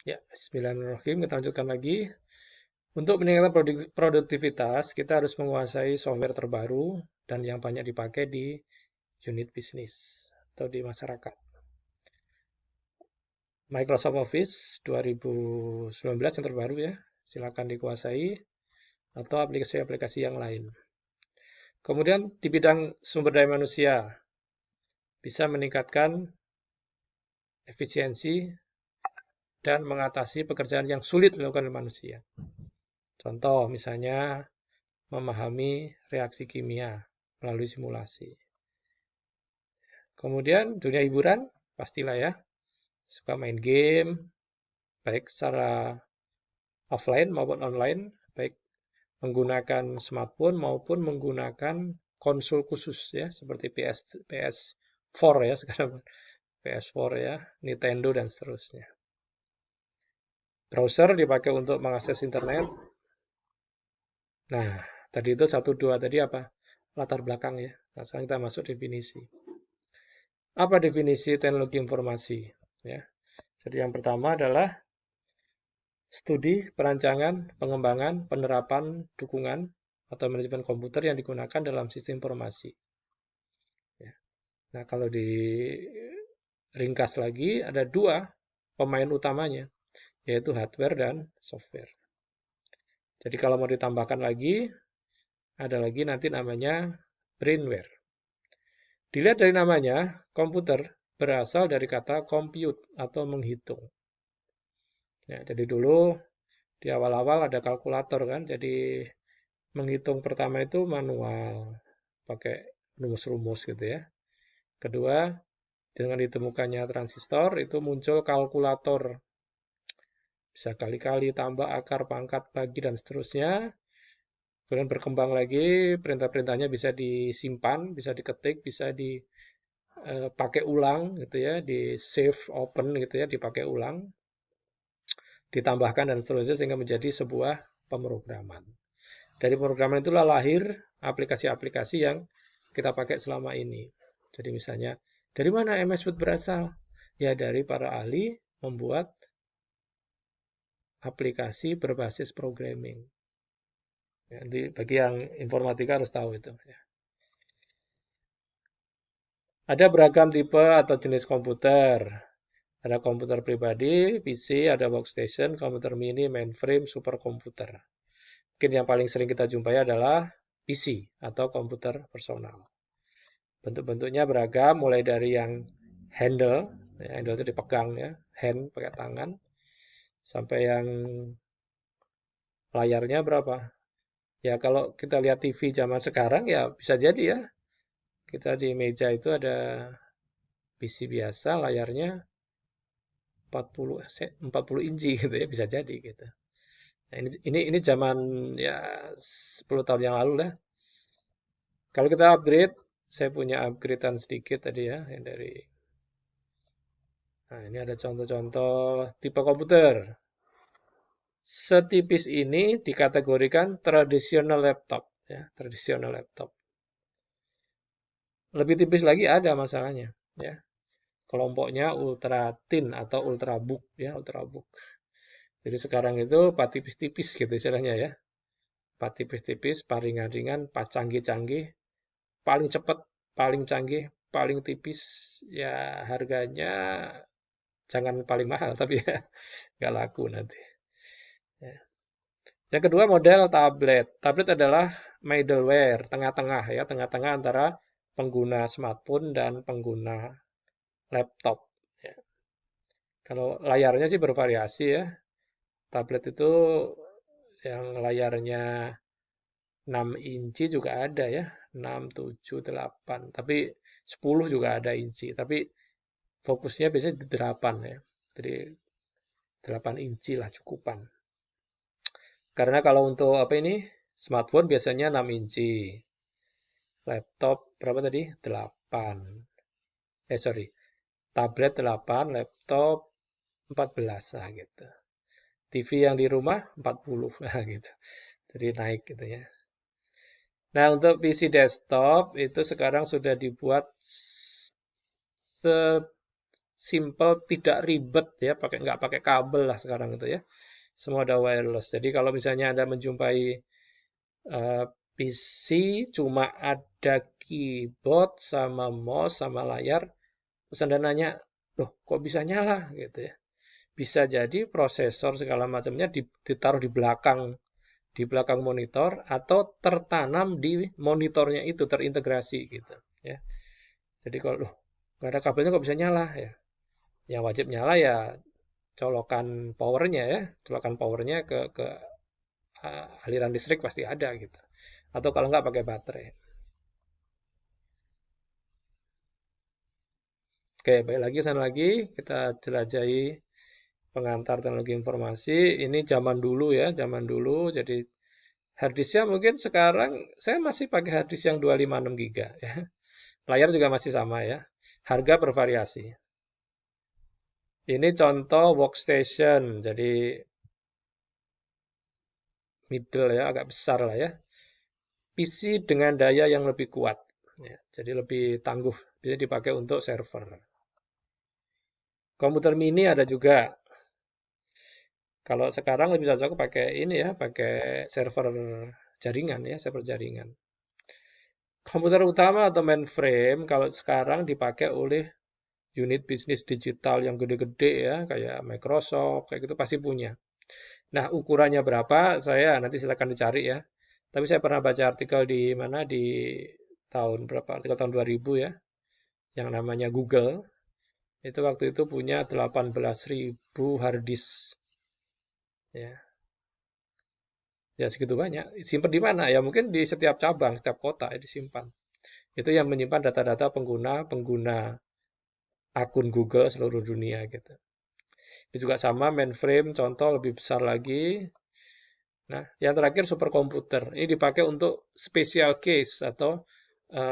Ya, bismillahirrahmanirrahim. Kita lanjutkan lagi. Untuk meningkatkan produktivitas, kita harus menguasai software terbaru dan yang banyak dipakai di unit bisnis atau di masyarakat. Microsoft Office 2019 yang terbaru ya, silakan dikuasai atau aplikasi-aplikasi yang lain. Kemudian di bidang sumber daya manusia, bisa meningkatkan efisiensi dan mengatasi pekerjaan yang sulit dilakukan oleh manusia. Contoh misalnya memahami reaksi kimia melalui simulasi. Kemudian dunia hiburan, pastilah ya, suka main game, baik secara offline maupun online, baik menggunakan smartphone maupun menggunakan konsol khusus ya, seperti PS4 ya sekarang, PS4 ya, Nintendo dan seterusnya. Browser dipakai untuk mengakses internet. Nah, tadi itu 1, 2, tadi apa? Latar belakang ya. Nah, sekarang kita masuk definisi. Apa definisi teknologi informasi? Ya. Jadi yang pertama adalah studi, perancangan, pengembangan, penerapan, dukungan, atau manajemen komputer yang digunakan dalam sistem informasi. Ya. Nah, kalau diringkas lagi, ada 2 pemain utamanya, yaitu hardware dan software. Jadi kalau mau ditambahkan lagi, ada lagi nanti namanya brainware. Dilihat dari namanya, komputer berasal dari kata compute atau menghitung. Ya, jadi dulu di awal-awal ada kalkulator kan, jadi menghitung pertama itu manual, pakai rumus-rumus gitu ya. Kedua, dengan ditemukannya transistor itu muncul kalkulator. Bisa kali-kali, tambah, akar, pangkat, bagi, dan seterusnya. Kemudian berkembang lagi, perintah-perintahnya bisa disimpan, bisa diketik, bisa dipakai ulang gitu ya, di save, open gitu ya, dipakai ulang, ditambahkan dan seterusnya sehingga menjadi sebuah pemrograman. Dari pemrograman itulah lahir aplikasi-aplikasi yang kita pakai selama ini. Jadi misalnya, dari mana MS Word berasal? Ya dari para ahli membuat aplikasi berbasis programming. Ya, bagi yang informatika harus tahu itu. Ya. Ada beragam tipe atau jenis komputer. Ada komputer pribadi, PC, ada workstation, komputer mini, mainframe, superkomputer. Mungkin yang paling sering kita jumpai adalah PC atau komputer personal. Bentuk-bentuknya beragam, mulai dari yang handle, ya, handle itu dipegang ya, hand pakai tangan, sampai yang layarnya berapa. Ya kalau kita lihat TV zaman sekarang ya bisa jadi ya, kita di meja itu ada PC biasa, layarnya 40 inci gitu ya, bisa jadi gitu. Nah, ini zaman ya 10 tahun yang lalu lah. Kalau kita upgrade, saya punya upgradean sedikit tadi ya, yang dari. Nah, ini ada contoh-contoh tipe komputer. Setipis ini dikategorikan tradisional laptop, ya, tradisional laptop. Lebih tipis lagi ada masalahnya, ya. Kelompoknya ultra thin atau ultrabook, ya, ultrabook. Jadi sekarang itu pak tipis-tipis gitu istilahnya ya. Pak tipis-tipis, pak ringan-ringan, pak canggih-canggih, paling cepat, paling canggih, paling tipis, ya harganya jangan paling mahal tapi ya nggak laku nanti. Ya. Yang kedua model tablet. Tablet adalah middleware, tengah-tengah ya, tengah-tengah antara pengguna smartphone dan pengguna laptop. Ya. Kalau layarnya sih bervariasi ya. Tablet itu yang layarnya 6 inci juga ada ya, 6, 7, 8. Tapi 10 juga ada inci. Tapi fokusnya biasanya di 8 ya. Jadi 8 inci lah cukupan. Karena kalau untuk apa ini, smartphone biasanya 6 inci. Laptop berapa tadi? 8. Sorry. Tablet 8, laptop 14 lah gitu. TV yang di rumah 40 lah gitu. Jadi naik gitu ya. Nah, untuk PC desktop itu sekarang sudah dibuat simple, tidak ribet ya, nggak pakai kabel lah sekarang itu ya. Semua ada wireless. Jadi kalau misalnya Anda menjumpai PC cuma ada keyboard sama mouse sama layar, terus Anda nanya, loh kok bisa nyala gitu ya. Bisa jadi prosesor segala macamnya ditaruh di belakang monitor atau tertanam di monitornya itu terintegrasi gitu ya. Jadi kalau loh nggak ada kabelnya kok bisa nyala ya. Yang wajib nyala ya colokan powernya ke aliran listrik pasti ada gitu. Atau kalau nggak pakai baterai. Oke, baik lagi sana lagi kita jelajahi pengantar teknologi informasi. Ini zaman dulu ya, zaman dulu. Jadi harddisknya mungkin sekarang saya masih pakai harddisk yang 256 GB ya. Layar juga masih sama ya. Harga bervariasi. Ini contoh workstation. Jadi middle ya, agak besar lah ya. PC dengan daya yang lebih kuat. Ya, jadi lebih tangguh. Bisa dipakai untuk server. Komputer mini ada juga. Kalau sekarang lebih cocok pakai ini ya, pakai server jaringan ya, server jaringan. Komputer utama atau mainframe kalau sekarang dipakai oleh unit bisnis digital yang gede-gede ya, kayak Microsoft, kayak gitu pasti punya. Nah, ukurannya berapa? Saya nanti silakan dicari ya. Tapi saya pernah baca artikel di mana di tahun berapa? Artikel tahun 2000 ya, yang namanya Google. Itu waktu itu punya 18.000 hard disk ya. Ya segitu banyak. Simpan di mana? Ya mungkin di setiap cabang, setiap kota ya disimpan. Itu yang menyimpan data-data pengguna akun Google seluruh dunia gitu. Ini juga sama mainframe, contoh lebih besar lagi. Nah, yang terakhir superkomputer. Ini dipakai untuk special case atau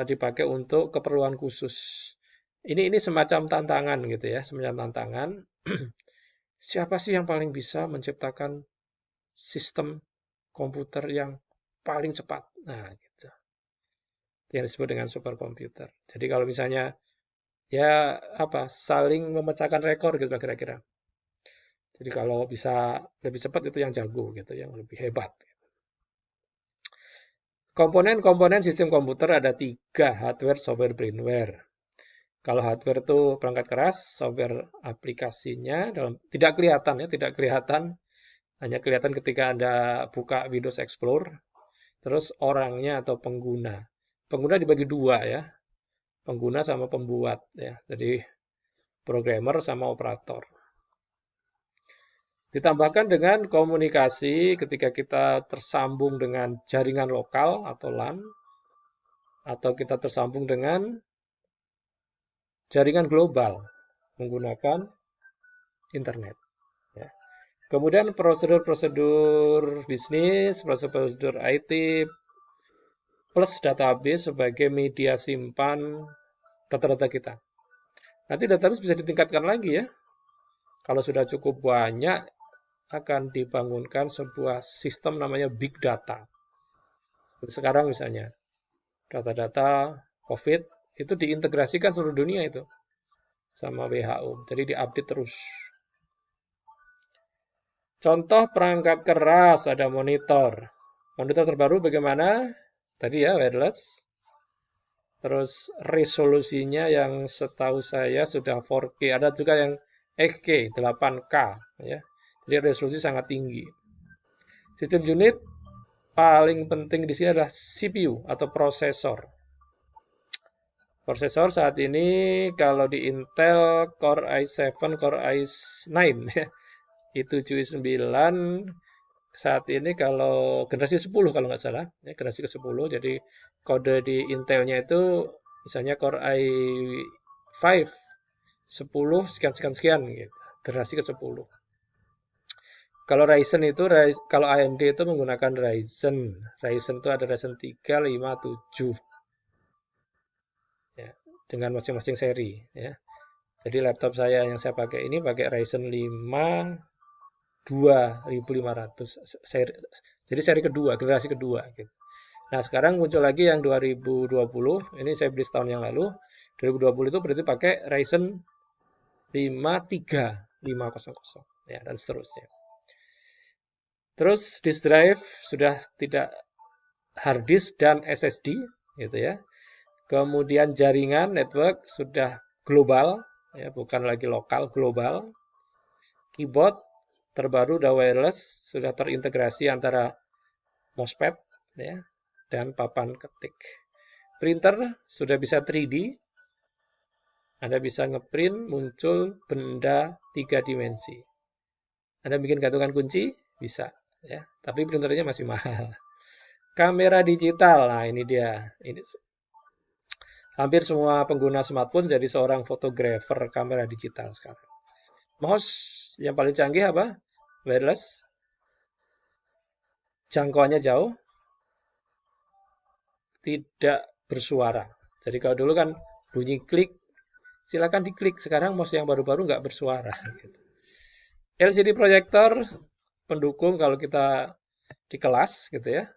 dipakai untuk keperluan khusus. Ini semacam tantangan gitu ya, semacam tantangan. Siapa sih yang paling bisa menciptakan sistem komputer yang paling cepat? Nah, gitu. Yang disebut dengan superkomputer. Jadi kalau misalnya ya apa saling memecahkan rekor gitu kira-kira. Jadi kalau bisa lebih cepat itu yang jago gitu, yang lebih hebat. Komponen-komponen sistem komputer ada 3, hardware, software, brainware. Kalau hardware itu perangkat keras, software aplikasinya tidak kelihatan ya, tidak kelihatan, hanya kelihatan ketika Anda buka Windows Explorer. Terus orangnya atau pengguna. Pengguna dibagi dua ya, pengguna sama pembuat ya. Jadi programmer sama operator. Ditambahkan dengan komunikasi ketika kita tersambung dengan jaringan lokal atau LAN, atau kita tersambung dengan jaringan global menggunakan internet. Ya. Kemudian prosedur-prosedur bisnis, prosedur-prosedur IT, plus database sebagai media simpan data-data kita. Nanti database bisa ditingkatkan lagi ya. Kalau sudah cukup banyak, akan dibangunkan sebuah sistem namanya big data. Sekarang misalnya, data-data COVID itu diintegrasikan seluruh dunia itu sama WHO. Jadi diupdate terus. Contoh perangkat keras ada monitor. Monitor terbaru bagaimana? Tadi ya wireless. Terus resolusinya yang setahu saya sudah 4K. Ada juga yang 8K, 8K ya. Jadi resolusi sangat tinggi. Sistem unit paling penting di sini adalah CPU atau prosesor. Prosesor saat ini kalau di Intel Core i7, Core i9 ya. I7, i9 saat ini kalau generasi 10 kalau nggak salah, ya, generasi ke-10. Jadi kode di Intelnya itu misalnya Core i5 10 sekian gitu. Generasi ke-10. Kalau Ryzen itu, kalau AMD itu menggunakan Ryzen. Ryzen itu ada Ryzen 3, 5, 7. Ya, dengan masing-masing seri. Ya. Jadi laptop saya yang saya pakai ini pakai Ryzen 5 2500. Jadi seri kedua, generasi kedua. Gitu. Nah sekarang muncul lagi yang 2020. Ini saya beli setahun yang lalu. 2020 itu berarti pakai Ryzen 53500 ya, dan seterusnya. Terus disk drive sudah tidak hard disk dan SSD gitu ya. Kemudian jaringan network sudah global ya, bukan lagi lokal, global. Keyboard terbaru udah wireless, sudah terintegrasi antara mousepad ya dan papan ketik. Printer sudah bisa 3D. Anda bisa ngeprint muncul benda 3 dimensi. Anda bikin gantungan kunci bisa ya, tapi printernya masih mahal. Kamera digital, nah ini dia. Ini hampir semua pengguna smartphone jadi seorang fotografer kamera digital sekarang. Mouse yang paling canggih apa? Wireless, jangkauannya jauh, tidak bersuara. Jadi kalau dulu kan bunyi klik, silakan diklik. Sekarang mouse yang baru-baru nggak bersuara. LCD proyektor pendukung kalau kita di kelas gitu ya.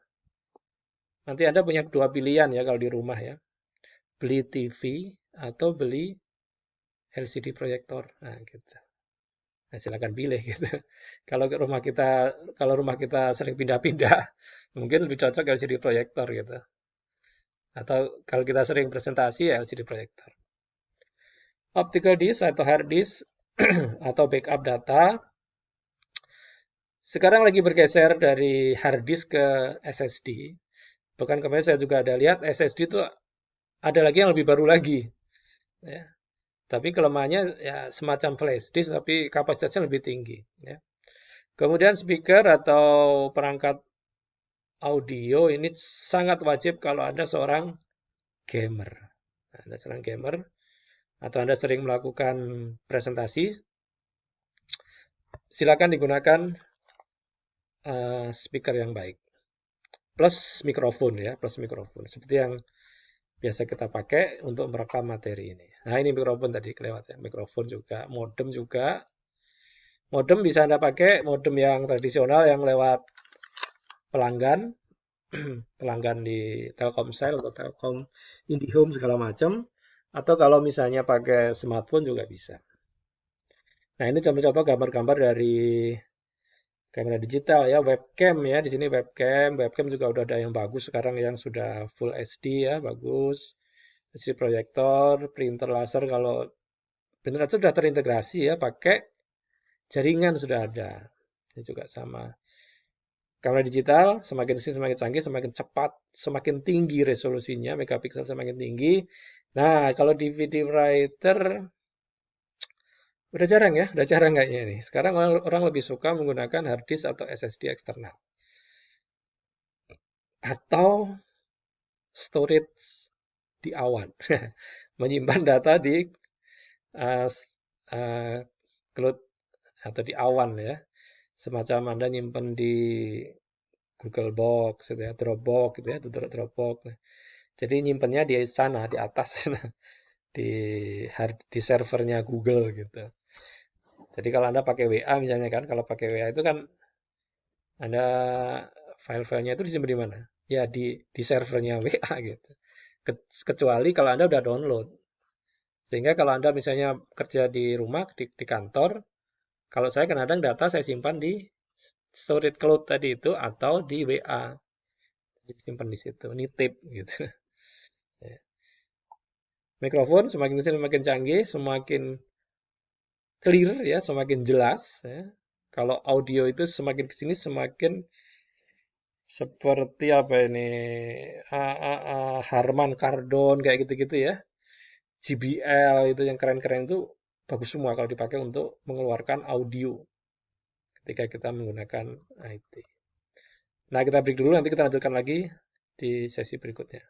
Nanti Anda punya dua pilihan ya kalau di rumah ya. Beli TV atau beli LCD proyektor. Nah, gitu. Nah, silakan pilih gitu. Kalau rumah kita sering pindah-pindah, mungkin lebih cocok LCD proyektor gitu. Atau kalau kita sering presentasi ya LCD proyektor. Optical disk atau hard disk atau backup data sekarang lagi bergeser dari hard disk ke SSD. Bahkan kemarin saya juga ada lihat SSD itu ada lagi yang lebih baru lagi. Ya. Tapi kelemahannya ya semacam flash disk tapi kapasitasnya lebih tinggi. Ya. Kemudian speaker atau perangkat audio ini sangat wajib kalau Anda seorang gamer. Anda seorang gamer atau Anda sering melakukan presentasi, silakan digunakan speaker yang baik. Plus mikrofon ya, plus mikrofon. Seperti yang biasa kita pakai untuk merekam materi ini. Nah, ini mikrofon tadi kelewat ya. Mikrofon juga, modem juga. Modem bisa Anda pakai modem yang tradisional yang lewat pelanggan, pelanggan di Telkomsel atau Telkom IndiHome segala macam. Atau kalau misalnya pakai smartphone juga bisa. Nah, ini contoh-contoh gambar-gambar dari kamera digital ya, webcam ya. Di sini webcam juga udah ada yang bagus sekarang yang sudah full HD ya, bagus. SD proyektor, printer laser kalau printer laser sudah terintegrasi ya, pakai jaringan sudah ada. Ini juga sama. Kamera digital semakin sini semakin canggih, semakin cepat, semakin tinggi resolusinya, megapiksel semakin tinggi. Nah, kalau DVD writer udah jarang kayaknya nih. Sekarang orang lebih suka menggunakan hard disk atau SSD eksternal. Atau storage di awan. Menyimpan data di uh, uh, cloud atau di awan ya. Semacam Anda nyimpan di Google Box gitu ya, Dropbox gitu ya, Dropbox. Jadi nyimpannya di sana, di atas sana, di servernya Google gitu. Jadi kalau Anda pakai WA misalnya kan, kalau pakai WA itu kan Anda file-filenya itu disimpan di mana? Ya di servernya WA gitu. Kecuali kalau Anda udah download. Sehingga kalau Anda misalnya kerja di rumah, di kantor, kalau saya kadang-kadang data saya simpan di storage cloud tadi itu atau di WA. Disimpan di situ, nitip gitu. Ya. Mikrofon semakin kesini semakin canggih, semakin clear ya, semakin jelas ya. Kalau audio itu semakin kesini semakin seperti apa ini Harman Kardon kayak gitu-gitu ya. JBL itu yang keren-keren itu bagus semua kalau dipakai untuk mengeluarkan audio ketika kita menggunakan IT. Nah, kita break dulu, nanti kita lanjutkan lagi di sesi berikutnya.